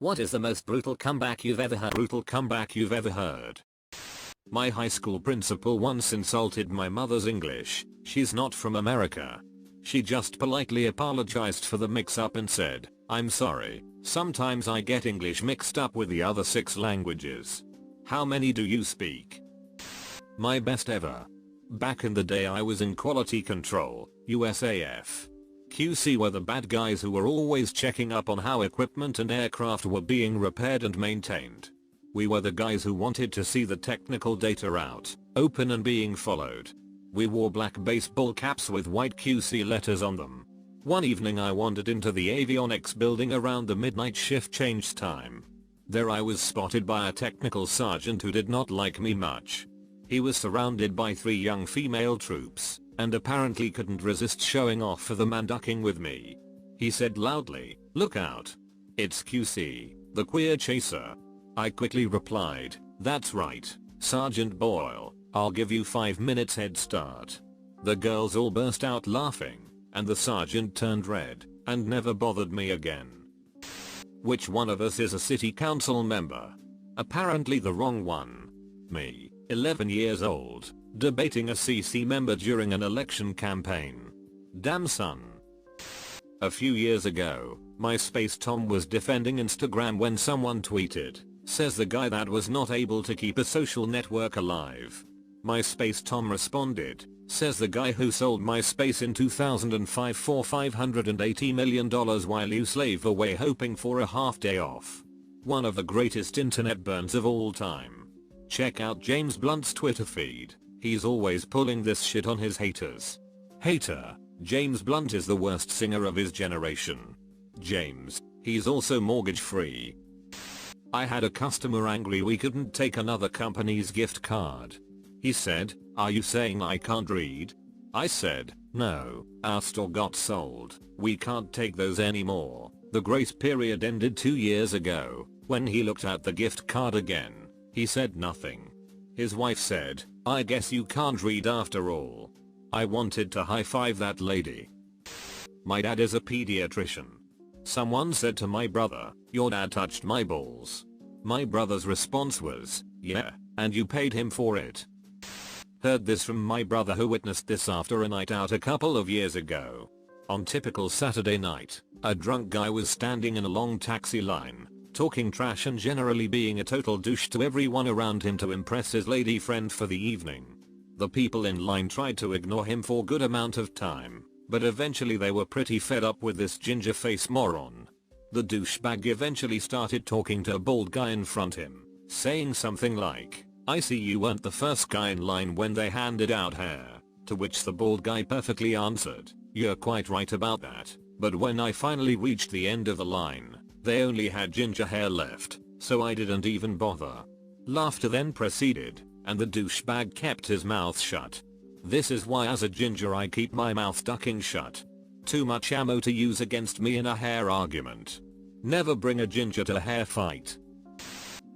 What is the most brutal comeback you've ever heard? Brutal comeback you've ever heard. My high school principal once insulted my mother's English. She's not from America. She just politely apologized for the mix-up and said, "I'm sorry, sometimes I get English mixed up with the other 6 languages. How many do you speak?" My best ever. Back in the day I was in quality control, USAF. QC were the bad guys who were always checking up on how equipment and aircraft were being repaired and maintained. We were the guys who wanted to see the technical data out, open and being followed. We wore black baseball caps with white QC letters on them. One evening I wandered into the avionics building around the midnight shift change time. There I was spotted by a technical sergeant who did not like me much. He was surrounded by 3 young female troops, and apparently couldn't resist showing off for the man ducking with me. He said loudly, "Look out. It's QC, the queer chaser." I quickly replied, "That's right, Sergeant Boyle, I'll give you 5 minutes head start." The girls all burst out laughing, and the sergeant turned red, and never bothered me again. Which one of us is a city council member? Apparently the wrong one. Me, 11 years old, debating a CC member during an election campaign. Damn son. A few years ago, MySpace Tom was defending Instagram when someone tweeted, "Says the guy that was not able to keep a social network alive." MySpace Tom responded, "Says the guy who sold MySpace in 2005 for $580 million while you slave away hoping for a half day off." One of the greatest internet burns of all time. Check out James Blunt's Twitter feed. He's always pulling this shit on his haters. Hater, James Blunt is the worst singer of his generation. James, he's also mortgage free. I had a customer angry we couldn't take another company's gift card. He said, "Are you saying I can't read?" I said, "No, our store got sold. We can't take those anymore. The grace period ended 2 years ago." When he looked at the gift card again, he said nothing. His wife said, "I guess you can't read after all." I wanted to high-five that lady. My dad is a pediatrician. Someone said to my brother, "Your dad touched my balls." My brother's response was, "Yeah, and you paid him for it." Heard this from my brother who witnessed this after a night out a couple of years ago. On typical Saturday night, a drunk guy was standing in a long taxi line, talking trash and generally being a total douche to everyone around him to impress his lady friend for the evening. The people in line tried to ignore him for a good amount of time, but eventually they were pretty fed up with this ginger face moron. The douchebag eventually started talking to a bald guy in front of him, saying something like, "I see you weren't the first guy in line when they handed out hair," to which the bald guy perfectly answered, "You're quite right about that, but when I finally reached the end of the line, they only had ginger hair left, so I didn't even bother." Laughter then proceeded, and the douchebag kept his mouth shut. This is why as a ginger I keep my mouth ducking shut. Too much ammo to use against me in a hair argument. Never bring a ginger to a hair fight.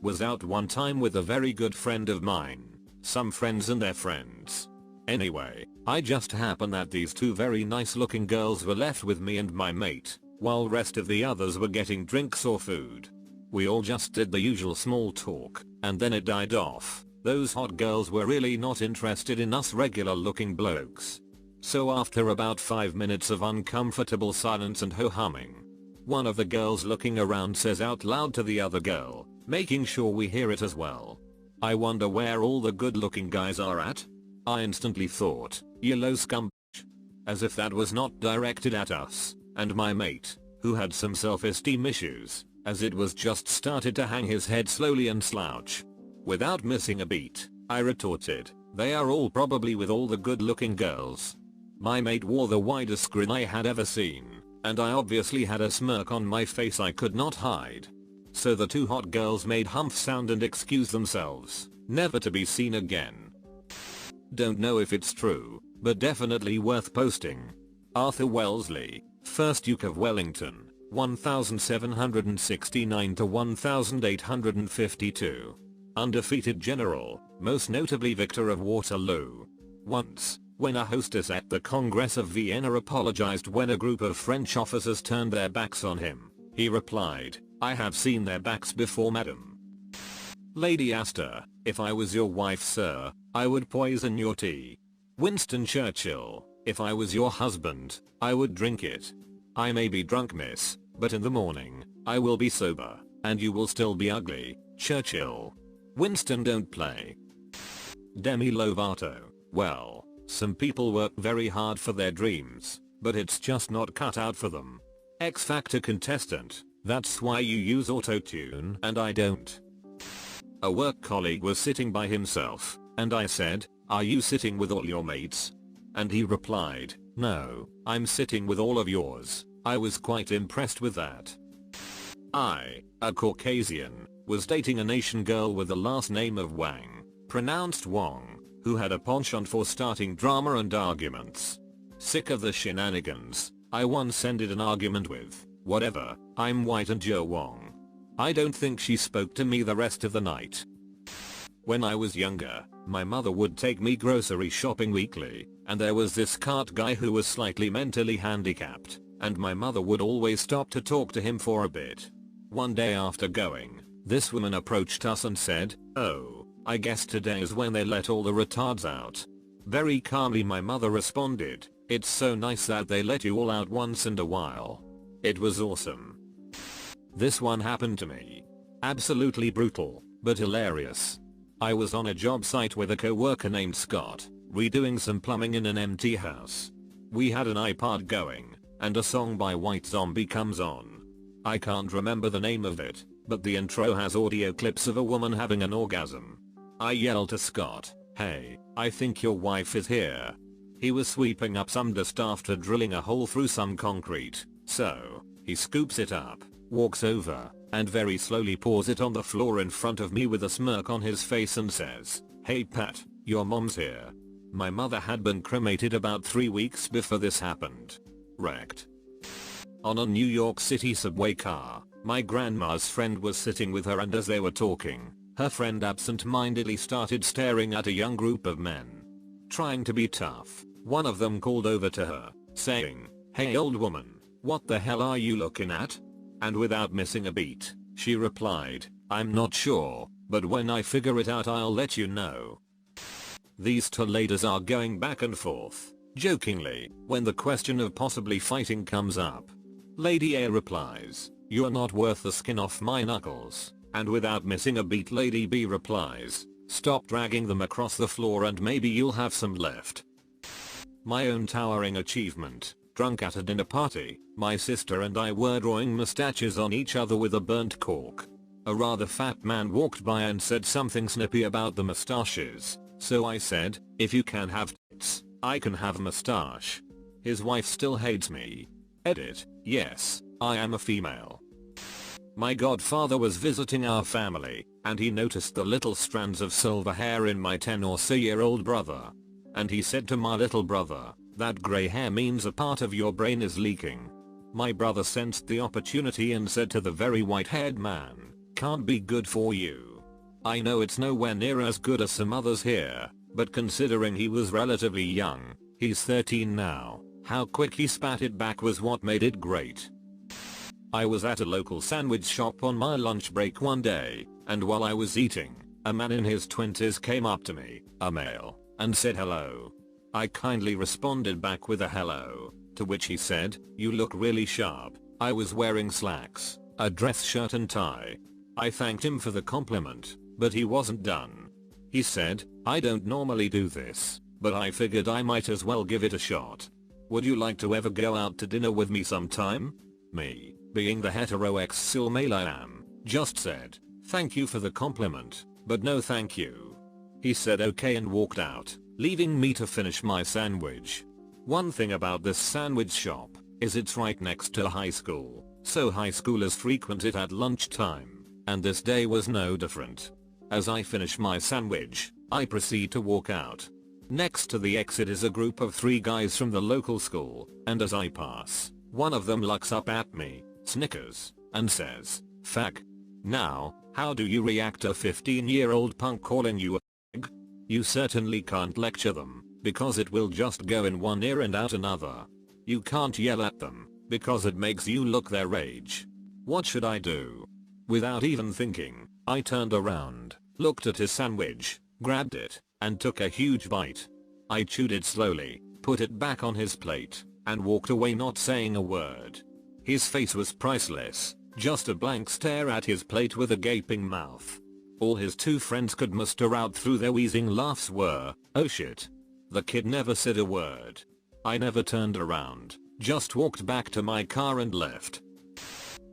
Was out one time with a very good friend of mine, some friends and their friends. Anyway, I just happened that these 2 very nice looking girls were left with me and my mate, while rest of the others were getting drinks or food. We all just did the usual small talk, and then it died off. Those hot girls were really not interested in us regular looking blokes. So after about 5 minutes of uncomfortable silence and ho-humming, one of the girls looking around says out loud to the other girl, making sure we hear it as well, "I wonder where all the good looking guys are at?" I instantly thought, "Yellow scum," as if that was not directed at us, and my mate, who had some self-esteem issues, as it was just started to hang his head slowly and slouch. Without missing a beat, I retorted, "They are all probably with all the good looking girls." My mate wore the widest grin I had ever seen, and I obviously had a smirk on my face I could not hide. So the 2 hot girls made humph sound and excused themselves, never to be seen again. Don't know if it's true, but definitely worth posting. Arthur Wellesley, 1st Duke of Wellington, 1769 to 1852. Undefeated general, most notably victor of Waterloo. Once, when a hostess at the Congress of Vienna apologized when a group of French officers turned their backs on him, he replied, I have seen their backs before, madam. Lady asked her, if I was your wife, sir, I would poison your tea. Winston Churchill, if I was your husband, I would drink it. I may be drunk, miss, but in the morning, I will be sober, and you will still be ugly. Churchill. Winston don't play. Demi Lovato. Well, some people work very hard for their dreams, but it's just not cut out for them. X Factor contestant. That's why you use auto-tune and I don't. A work colleague was sitting by himself, and I said, are you sitting with all your mates? And he replied, no, I'm sitting with all of yours. I was quite impressed with that. I, a Caucasian, was dating an Asian girl with the last name of Wang, pronounced Wong, who had a penchant for starting drama and arguments. Sick of the shenanigans, I once ended an argument with, whatever, I'm white and Joe Wong. I don't think she spoke to me the rest of the night. When I was younger, my mother would take me grocery shopping weekly, and there was this cart guy who was slightly mentally handicapped, and my mother would always stop to talk to him for a bit. One day after going, this woman approached us and said, oh, I guess today is when they let all the retards out. Very calmly my mother responded, it's so nice that they let you all out once in a while. It was awesome. This one happened to me. Absolutely brutal, but hilarious. I was on a job site with a co-worker named Scott, redoing some plumbing in an empty house. We had an iPod going, and a song by White Zombie comes on. I can't remember the name of it, but the intro has audio clips of a woman having an orgasm. I yelled to Scott, hey, I think your wife is here. He was sweeping up some dust after drilling a hole through some concrete, so he scoops it up, walks over, and very slowly pours it on the floor in front of me with a smirk on his face and says, hey Pat, your mom's here. My mother had been cremated about 3 weeks before this happened. Wrecked. On a New York City subway car, my grandma's friend was sitting with her, and as they were talking, her friend absent-mindedly started staring at a young group of men. Trying to be tough, one of them called over to her, saying, hey old woman, what the hell are you looking at? And without missing a beat, she replied, I'm not sure, but when I figure it out I'll let you know. These two ladies are going back and forth, jokingly, when the question of possibly fighting comes up. Lady A replies, you're not worth the skin off my knuckles, and without missing a beat Lady B replies, stop dragging them across the floor and maybe you'll have some left. My own towering achievement. Drunk at a dinner party, my sister and I were drawing mustaches on each other with a burnt cork. A rather fat man walked by and said something snippy about the mustaches, so I said, if you can have tits, I can have a mustache. His wife still hates me. Edit, yes, I am a female. My godfather was visiting our family, and he noticed the little strands of silver hair in my 10 or so year old brother. And he said to my little brother, that grey hair means a part of your brain is leaking. My brother sensed the opportunity and said to the very white-haired man, can't be good for you. I know it's nowhere near as good as some others here, but considering he was relatively young, he's 13 now, how quick he spat it back was what made it great. I was at a local sandwich shop on my lunch break one day, and while I was eating, a man in his 20s came up to me, a male, and said hello. I kindly responded back with a hello, to which he said, you look really sharp. I was wearing slacks, a dress shirt and tie. I thanked him for the compliment, but he wasn't done. He said, I don't normally do this, but I figured I might as well give it a shot. Would you like to ever go out to dinner with me sometime? Me, being the hetero ex-sil male I am, just said, thank you for the compliment, but no thank you. He said okay and walked out, leaving me to finish my sandwich. One thing about this sandwich shop is it's right next to a high school, so high schoolers frequent it at lunchtime, and this day was no different. As I finish my sandwich, I proceed to walk out. Next to the exit is a group of 3 guys from the local school, and as I pass, one of them looks up at me, snickers, and says, "Fag." Now, how do you react to a 15-year-old punk calling you a fag? You certainly can't lecture them, because it will just go in one ear and out another. You can't yell at them, because it makes you look their age. What should I do? Without even thinking, I turned around, looked at his sandwich, grabbed it, and took a huge bite. I chewed it slowly, put it back on his plate, and walked away not saying a word. His face was priceless, just a blank stare at his plate with a gaping mouth. All his two friends could muster out through their wheezing laughs were, "Oh shit." The kid never said a word. I never turned around, just walked back to my car and left.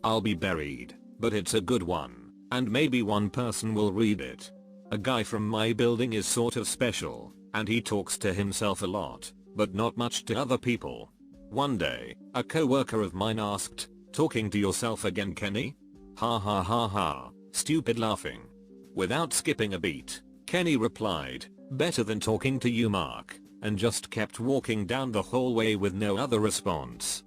I'll be buried, but it's a good one, and maybe one person will read it. A guy from my building is sort of special, and he talks to himself a lot, but not much to other people. One day, a coworker of mine asked, "Talking to yourself again, Kenny?" Ha ha ha ha, stupid laughing. Without skipping a beat, Kenny replied, "Better than talking to you, Mark," and just kept walking down the hallway with no other response.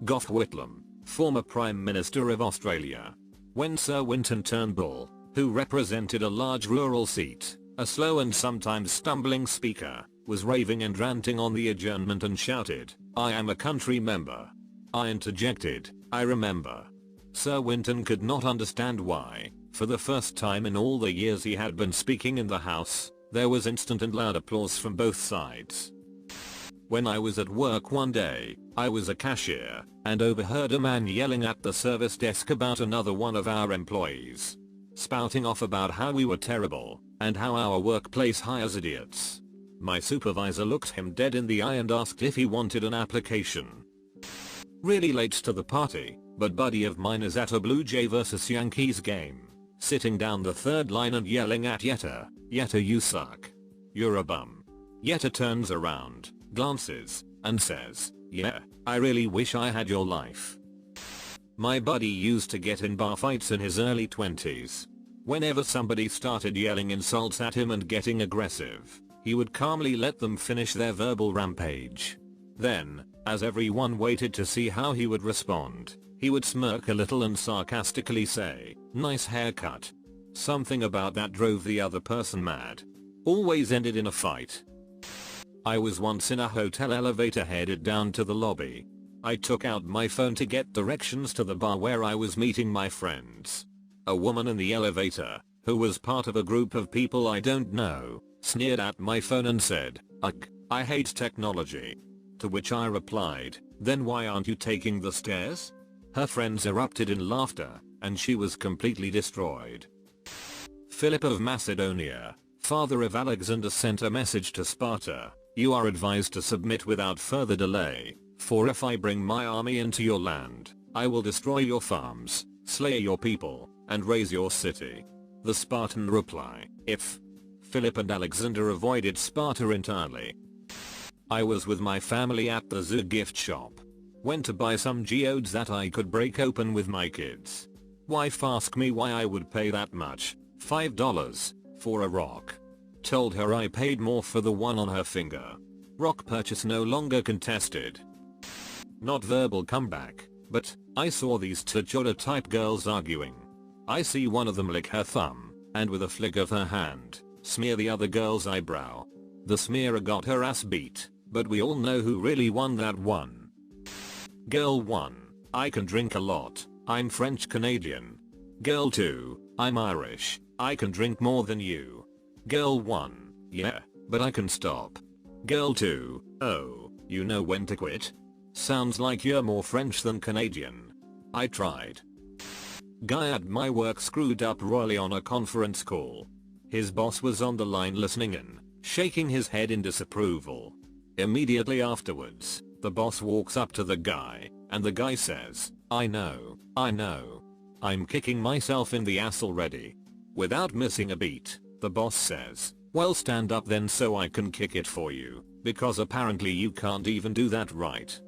Gough Whitlam, former Prime Minister of Australia. When Sir Winton Turnbull, who represented a large rural seat, a slow and sometimes stumbling speaker, was raving and ranting on the adjournment and shouted, "I am a country member." I interjected, "I remember." Sir Winton could not understand why, for the first time in all the years he had been speaking in the House, there was instant and loud applause from both sides. When I was at work one day, I was a cashier, and overheard a man yelling at the service desk about another one of our employees. Spouting off about how we were terrible, and how our workplace hires idiots. My supervisor looked him dead in the eye and asked if he wanted an application. Really late to the party, but buddy of mine is at a Blue Jay vs Yankees game, sitting down the third line and yelling at Yetta, "Yetta, you suck. You're a bum." Yetta turns around, glances, and says, "Yeah, I really wish I had your life." My buddy used to get in bar fights in his early 20s. Whenever somebody started yelling insults at him and getting aggressive, he would calmly let them finish their verbal rampage. Then, as everyone waited to see how he would respond, he would smirk a little and sarcastically say, "Nice haircut." Something about that drove the other person mad. Always ended in a fight. I was once in a hotel elevator headed down to the lobby. I took out my phone to get directions to the bar where I was meeting my friends. A woman in the elevator, who was part of a group of people I don't know, sneered at my phone and said, "Ugh, I hate technology." To which I replied, "Then why aren't you taking the stairs?" Her friends erupted in laughter, and she was completely destroyed. Philip of Macedonia, father of Alexander, sent a message to Sparta, "You are advised to submit without further delay, for if I bring my army into your land, I will destroy your farms, slay your people, and raze your city." The Spartan reply, "If." Philip and Alexander avoided Sparta entirely. I was with my family at the zoo gift shop. Went to buy some geodes that I could break open with my kids. Wife asked me why I would pay that much, $5, for a rock. Told her I paid more for the one on her finger. Rock purchase no longer contested. Not verbal comeback, but I saw these Tachora type girls arguing. I see one of them lick her thumb, and with a flick of her hand, smear the other girl's eyebrow. The smearer got her ass beat, but we all know who really won that one. Girl 1, I can drink a lot, I'm French Canadian. Girl 2, I'm Irish, I can drink more than you. Girl 1, yeah, but I can stop. Girl 2, oh, you know when to quit? Sounds like you're more French than Canadian. I tried. Guy at my work screwed up royally on a conference call. His boss was on the line listening in, shaking his head in disapproval. Immediately afterwards, the boss walks up to the guy, and the guy says, I know. I'm kicking myself in the ass already." Without missing a beat, the boss says, "Well, stand up then so I can kick it for you, because apparently you can't even do that right."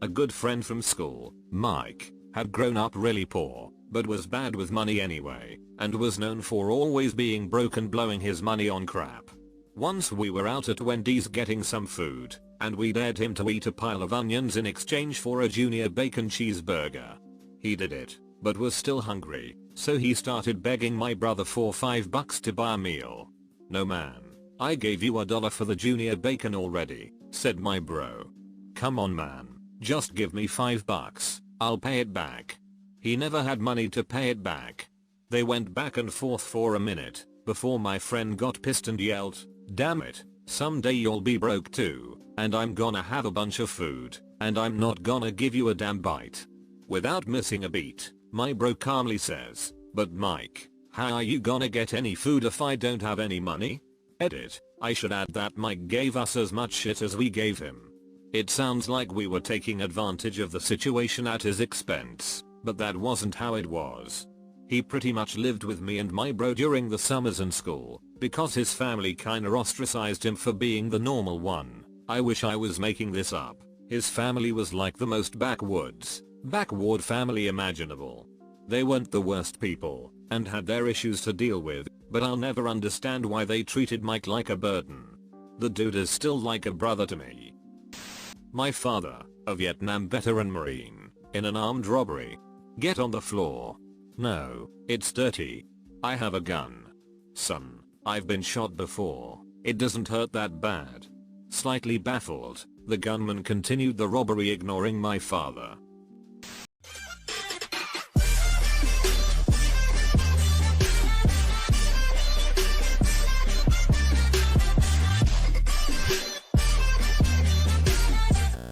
A good friend from school, Mike, had grown up really poor, but was bad with money anyway, and was known for always being broke and blowing his money on crap. Once we were out at Wendy's getting some food, and we dared him to eat a pile of onions in exchange for a junior bacon cheeseburger. He did it, but was still hungry, so he started begging my brother for $5 to buy a meal. "No man, I gave you $1 for the junior bacon already," said my bro. "Come on man, just give me $5, I'll pay it back." He never had money to pay it back. They went back and forth for a minute before my friend got pissed and yelled, "Damn it, someday you'll be broke too, and I'm gonna have a bunch of food, and I'm not gonna give you a damn bite." Without missing a beat, my bro calmly says, "But Mike, how are you gonna get any food if I don't have any money?" Edit. I should add that Mike gave us as much shit as we gave him. It sounds like we were taking advantage of the situation at his expense, but that wasn't how it was. He pretty much lived with me and my bro during the summers in school, because his family kinda ostracized him for being the normal one. I wish I was making this up. His family was like the most backward family imaginable. They weren't the worst people, and had their issues to deal with, but I'll never understand why they treated Mike like a burden. The dude is still like a brother to me. My father, a Vietnam veteran Marine, in an armed robbery. Get on the floor. No, it's dirty. I have a gun. Son, I've been shot before. It doesn't hurt that bad. Slightly baffled, the gunman continued the robbery ignoring my father.